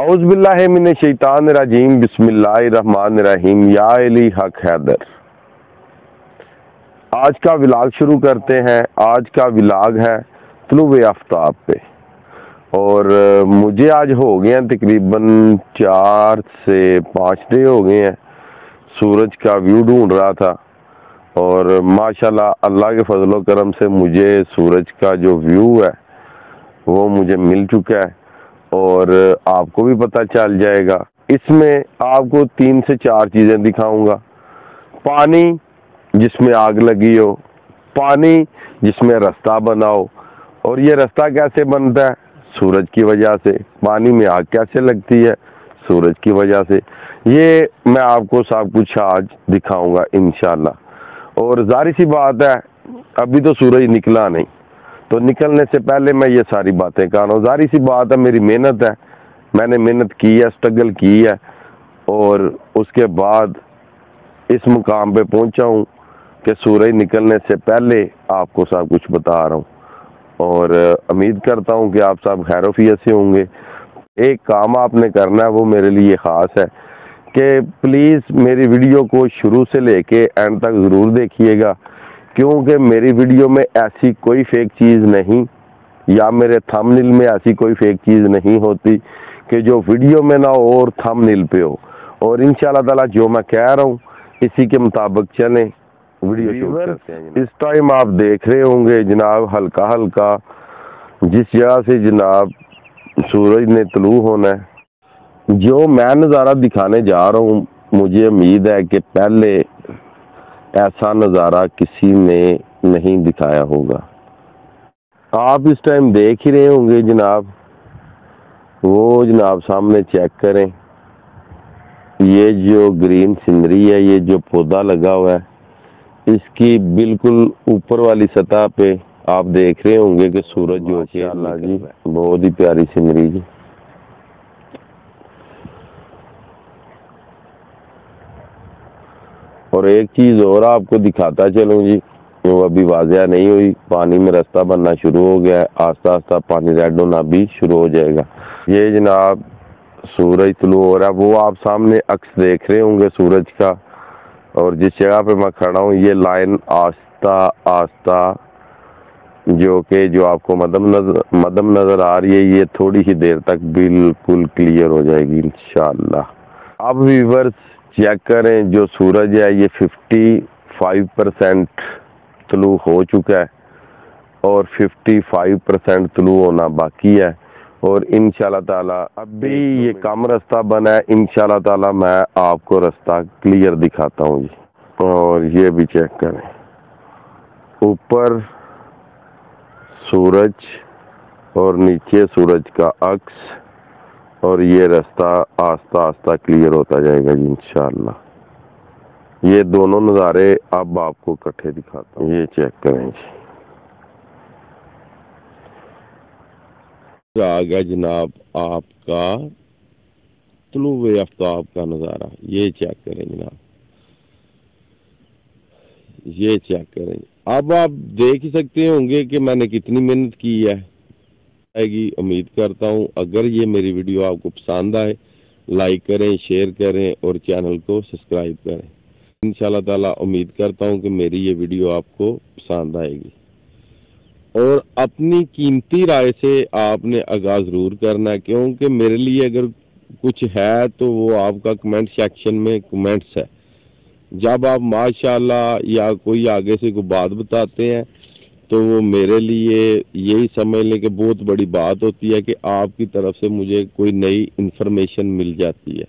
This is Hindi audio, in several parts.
औज़ुबिल्लाहि मिनश शैतानिर रजीम बिस्मिल्लाहिर रहमानिर रहीम या अली हक हैदर। आज का व्लॉग शुरू करते हैं। आज का व्लॉग है तुलूए आफ्ताब पे और मुझे आज हो गए हैं तकरीबन 4 से 5 डे हो गए हैं। सूरज का व्यू ढूंढ रहा था और माशाल्लाह अल्लाह के फजलो करम से मुझे सूरज का जो व्यू है वो मुझे मिल चुका है और आपको भी पता चल जाएगा। इसमें आपको 3 से 4 चीज़ें दिखाऊंगा। पानी जिसमें आग लगी हो, पानी जिसमें रास्ता बना हो, और ये रास्ता कैसे बनता है? सूरज की वजह से। पानी में आग कैसे लगती है? सूरज की वजह से। ये मैं आपको सब कुछ आज दिखाऊंगा इंशाल्लाह। और जाहिर सी बात है अभी तो सूरज निकला नहीं, तो निकलने से पहले मैं ये सारी बातें कर रहा हूँ। जाहिर सी बात है मेरी मेहनत है, मैंने मेहनत की है, स्ट्रगल की है और उसके बाद इस मुकाम पे पहुंचा हूँ कि सूरज निकलने से पहले आपको सब कुछ बता रहा हूँ और उम्मीद करता हूँ कि आप सब खैरोफियत से होंगे। एक काम आपने करना है, वो मेरे लिए ख़ास है कि प्लीज़ मेरी वीडियो को शुरू से लेके एंड तक ज़रूर देखिएगा, क्योंकि मेरी वीडियो में ऐसी कोई फेक चीज़ नहीं या मेरे थंबनेल में ऐसी कोई फेक चीज़ नहीं होती कि जो वीडियो में ना हो और थंबनेल पे हो। और इंशाल्लाह ताला जो मैं कह रहा हूँ इसी के मुताबिक चलें। वीडियो शूट करते हैं। इस टाइम आप देख रहे होंगे जनाब हल्का हल्का जिस जगह से जनाब सूरज ने तुलू होना है, जो मैं नज़ारा दिखाने जा रहा हूँ, मुझे उम्मीद है कि पहले ऐसा नज़ारा किसी ने नहीं दिखाया होगा। आप इस टाइम देख ही रहे होंगे जनाब, वो जनाब सामने चेक करें, ये जो ग्रीन सीनरी है, ये जो पौधा लगा हुआ है, इसकी बिल्कुल ऊपर वाली सतह पे आप देख रहे होंगे कि सूरज जो कि अल्लाह जी बहुत ही प्यारी सीनरी जी। और एक चीज़ और आपको दिखाता चलूँ जी, वो अभी वाज़िया नहीं हुई, पानी में रास्ता बनना शुरू हो गया है, आस्ता आस्ता पानी रेड होना भी शुरू हो जाएगा। ये जनाब सूरज तुलू हो रहा है, वो आप सामने अक्स देख रहे होंगे सूरज का, और जिस जगह पे मैं खड़ा हूँ ये लाइन आस्ता आस्ता जो आपको मदम नज़र आ रही है, ये थोड़ी ही देर तक बिल्कुल क्लियर हो जाएगी इंशाल्लाह। अब व्यूअर्स चेक करें, जो सूरज है ये 55% तुलू हो चुका है और 55% तुलू होना बाकी है और इंशाल्लाह ताला अभी ये कम रास्ता बना है। इंशाल्लाह ताला मैं आपको रास्ता क्लियर दिखाता हूँ जी। और ये भी चेक करें, ऊपर सूरज और नीचे सूरज का अक्स, और ये रास्ता आस्ता आस्ता क्लियर होता जाएगा जी इंशाल्लाह। ये दोनों नज़ारे अब आपको इकट्ठे दिखाता हूँ, ये चेक करें जी। आ गया जनाब आपका तुलूए आफ्ताब का नज़ारा, ये चेक करें जनाब, ये चेक करें। अब आप देख ही सकते होंगे कि मैंने कितनी मेहनत की है। आएगी उम्मीद करता हूँ। अगर ये मेरी वीडियो आपको पसंद आए, लाइक करें, शेयर करें और चैनल को सब्सक्राइब करें। इंशाल्लाह ताला उम्मीद करता हूँ कि मेरी ये वीडियो आपको पसंद आएगी और अपनी कीमती राय से आपने आगाज़ ज़रूर करना है, क्योंकि मेरे लिए अगर कुछ है तो वो आपका कमेंट सेक्शन में कमेंट्स है। जब आप माशाल्लाह या कोई आगे से कोई बात बताते हैं तो वो मेरे लिए यही समझ लें कि बहुत बड़ी बात होती है कि आपकी तरफ से मुझे कोई नई इन्फॉर्मेशन मिल जाती है।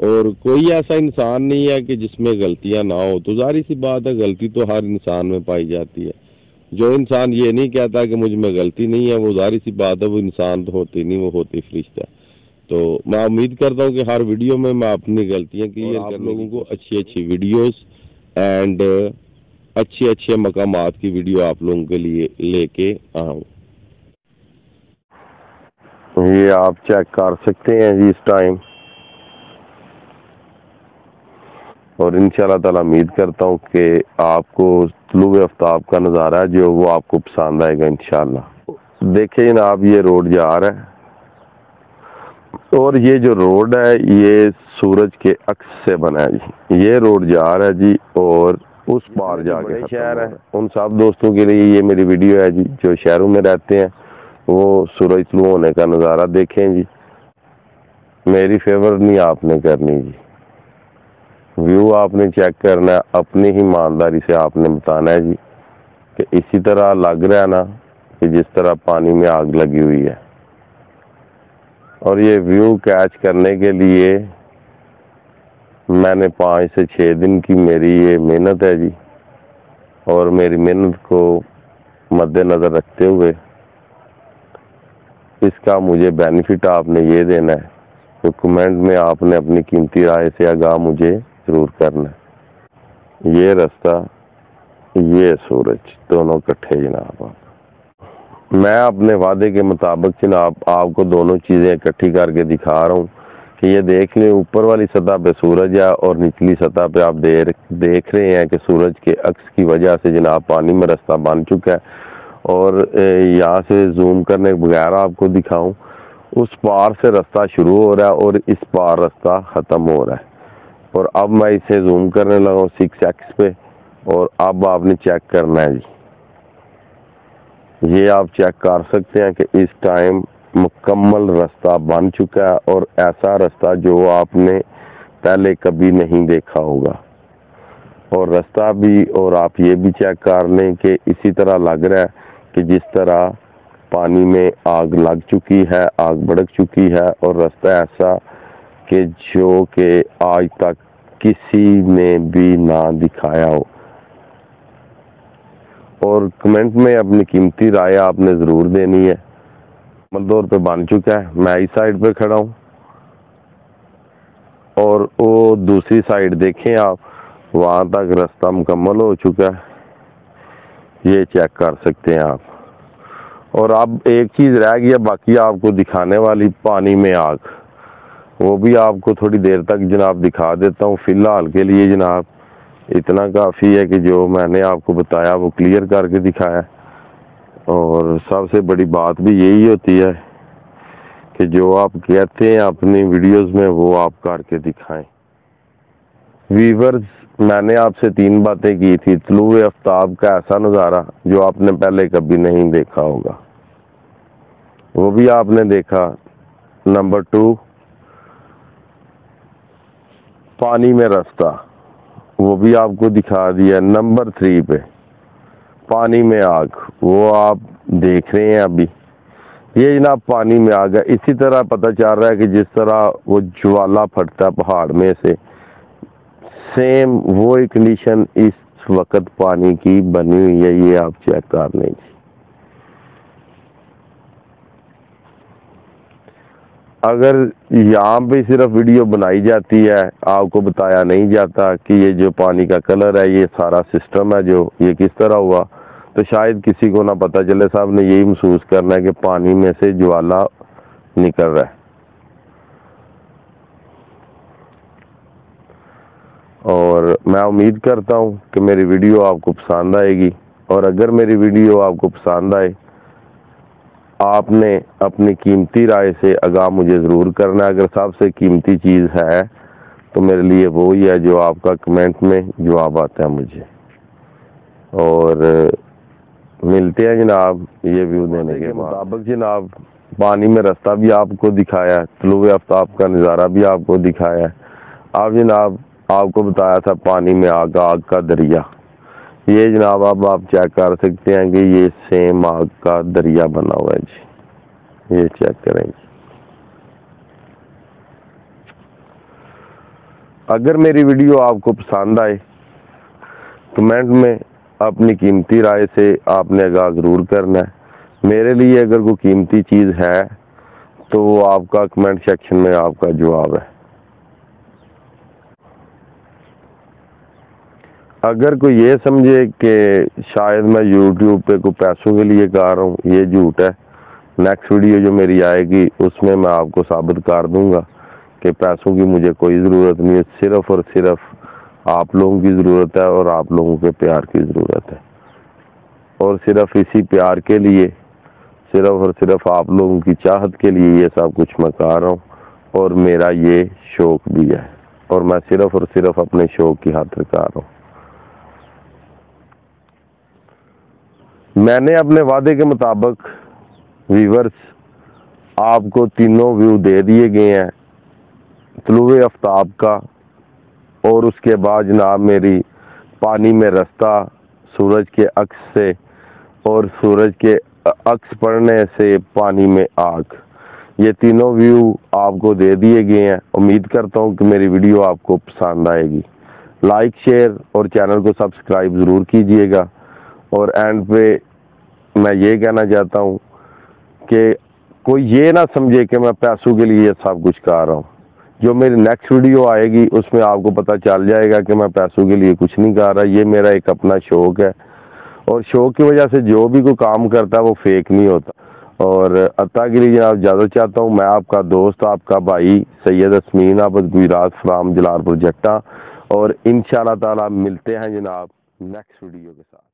और कोई ऐसा इंसान नहीं है कि जिसमें गलतियां ना हो, तो जाहिर सी बात है गलती तो हर इंसान में पाई जाती है। जो इंसान ये नहीं कहता कि मुझ में गलती नहीं है, वो जाहिर सी बात है वो इंसान तो होती नहीं, वो होती फरिश्ता। तो मैं उम्मीद करता हूँ कि हर वीडियो में मैं अपनी गलतियाँ क्लियर कर लोगों को अच्छी अच्छी वीडियोस एंड अच्छे अच्छे मकामात की वीडियो आप लोगों के लिए लेके आऊँ। ये आप चेक कर सकते हैं जी इस टाइम, और इंशाल्लाह ताला उम्मीद करता हूँ कि आपको तुलूए आफ्ताब का नज़ारा है जो वो आपको पसंद आएगा इंशाल्लाह। देखिए जनाब ये रोड जा रहा है और ये जो रोड है ये सूरज के अक्स से बना है जी। ये रोड जा रहा है जी और उस पार जाके शहर है। उन सब दोस्तों के लिए ये मेरी वीडियो है जी जो शहरों में रहते हैं, वो सूरज तुलू होने का नज़ारा देखें जी। मेरी फेवर नहीं आपने करनी जी, व्यू आपने चेक करना है, अपनी ही ईमानदारी से आपने बताना है जी कि इसी तरह लग रहा है ना कि जिस तरह पानी में आग लगी हुई है। और ये व्यू कैच करने के लिए मैंने 5 से 6 दिन की मेरी ये मेहनत है जी, और मेरी मेहनत को मद्देनज़र रखते हुए इसका मुझे बेनिफिट आपने ये देना है तो कमेंट में आपने अपनी कीमती राय से आगाह मुझे ज़रूर करना है। ये रास्ता, ये सूरज, दोनों इकट्ठे जनाब। मैं अपने वादे के मुताबिक जनाब आपको दोनों चीज़ें इकट्ठी करके दिखा रहा हूँ कि ये देख लें, ऊपर वाली सतह पे सूरज है और निचली सतह पे आप देख रहे हैं कि सूरज के अक्स की वजह से जनाब पानी में रास्ता बन चुका है। और यहाँ से जूम करने के बगैर आपको दिखाऊं, उस पार से रास्ता शुरू हो रहा है और इस पार रास्ता ख़त्म हो रहा है। और अब मैं इसे जूम करने लगा हूँ 6x पे, और अब आपने चेक करना है जी। ये आप चेक कर सकते हैं कि इस टाइम मुकम्मल रास्ता बन चुका है, और ऐसा रास्ता जो आपने पहले कभी नहीं देखा होगा। और रास्ता भी, और आप ये भी चेक कर लें कि इसी तरह लग रहा है कि जिस तरह पानी में आग लग चुकी है, आग भड़क चुकी है, और रास्ता ऐसा कि जो कि आज तक किसी ने भी ना दिखाया हो। और कमेंट में अपनी कीमती राय आपने ज़रूर देनी है। तौर पे बन चुका है, मैं इस साइड पे खड़ा हूँ और वो दूसरी साइड देखें आप, वहाँ तक रास्ता मुकम्मल हो चुका है, ये चेक कर सकते हैं आप। और अब एक चीज़ रह गई है बाकी आपको दिखाने वाली, पानी में आग, वो भी आपको थोड़ी देर तक जनाब दिखा देता हूँ। फ़िलहाल के लिए जनाब इतना काफ़ी है कि जो मैंने आपको बताया वो क्लियर करके दिखाया। और सबसे बड़ी बात भी यही होती है कि जो आप कहते हैं अपनी वीडियोस में वो आप करके दिखाएं। व्यूअर्स, मैंने आपसे 3 बातें की थी। तुलूए आफ्ताब का ऐसा नज़ारा जो आपने पहले कभी नहीं देखा होगा, वो भी आपने देखा। नंबर 2, पानी में रास्ता, वो भी आपको दिखा दिया। नंबर 3 पे पानी में आग, वो आप देख रहे हैं अभी। ये जनाब पानी में आग है। इसी तरह पता चल रहा है कि जिस तरह वो ज्वाला फटता पहाड़ में से, सेम वो एक कंडीशन इस वक्त पानी की बनी हुई है। ये आप चेक कर लें। अगर यहाँ पे सिर्फ वीडियो बनाई जाती है, आपको बताया नहीं जाता कि ये जो पानी का कलर है, ये सारा सिस्टम है जो ये किस तरह हुआ, तो शायद किसी को ना पता चले। साहब ने यही महसूस करना है कि पानी में से ज्वाला निकल रहा है। और मैं उम्मीद करता हूँ कि मेरी वीडियो आपको पसंद आएगी। और अगर मेरी वीडियो आपको पसंद आए, आपने अपनी कीमती राय से आगाह मुझे ज़रूर करना है। अगर सबसे कीमती चीज़ है तो मेरे लिए वो ही है जो आपका कमेंट में जवाब आता है मुझे। और मिलते हैं जनाब ये व्यू देने के मुताबिक। जनाब पानी में रास्ता भी आपको दिखाया, तुलूए आफ्ताब का नज़ारा भी आपको दिखाया। अब जनाब आपको बताया था पानी में आग, आग का दरिया। ये जनाब अब आप चेक कर सकते हैं कि ये सेम आग का दरिया बना हुआ है जी। ये चेक करेंगे। अगर मेरी वीडियो आपको पसंद आए, कमेंट में अपनी कीमती राय से आपने आगाह ज़रूर करना है। मेरे लिए अगर कोई कीमती चीज़ है तो वो आपका कमेंट सेक्शन में आपका जवाब है। अगर कोई ये समझे कि शायद मैं YouTube पे कोई पैसों के लिए कर रहा हूँ, ये झूठ है। नेक्स्ट वीडियो जो मेरी आएगी उसमें मैं आपको साबित कर दूंगा कि पैसों की मुझे कोई ज़रूरत नहीं है। सिर्फ़ और सिर्फ आप लोगों की ज़रूरत है और आप लोगों के प्यार की ज़रूरत है। और सिर्फ इसी प्यार के लिए, सिर्फ और सिर्फ आप लोगों की चाहत के लिए ये सब कुछ मैं कर रहा हूँ। और मेरा ये शौक भी है, और मैं सिर्फ और सिर्फ अपने शौक की खातिर कर रहा हूँ। मैंने अपने वादे के मुताबिक व्यूअर्स आपको तीनों व्यू दे दिए गए हैं, तुलुए आफ्ताब का, और उसके बाद जनाब मेरी पानी में रास्ता, सूरज के अक्स से और सूरज के अक्स पड़ने से पानी में आग, ये तीनों व्यू आपको दे दिए गए हैं। उम्मीद करता हूँ कि मेरी वीडियो आपको पसंद आएगी। लाइक, शेयर और चैनल को सब्सक्राइब ज़रूर कीजिएगा। और एंड पे मैं ये कहना चाहता हूँ कि कोई ये ना समझे कि मैं पैसों के लिए सब कुछ कर रहा हूँ। जो मेरी नेक्स्ट वीडियो आएगी उसमें आपको पता चल जाएगा कि मैं पैसों के लिए कुछ नहीं कर रहा। ये मेरा एक अपना शौक है, और शौक की वजह से जो भी कोई काम करता है वो फेक नहीं होता। और अता के लिए जनाब इजाज़त चाहता हूँ। मैं आपका दोस्त, आपका भाई सैयद असमीन आबद गुजरात फ्राम जलालपुर जट्टा, और इंशाअल्लाह ताला मिलते हैं जनाब नेक्स्ट वीडियो के साथ।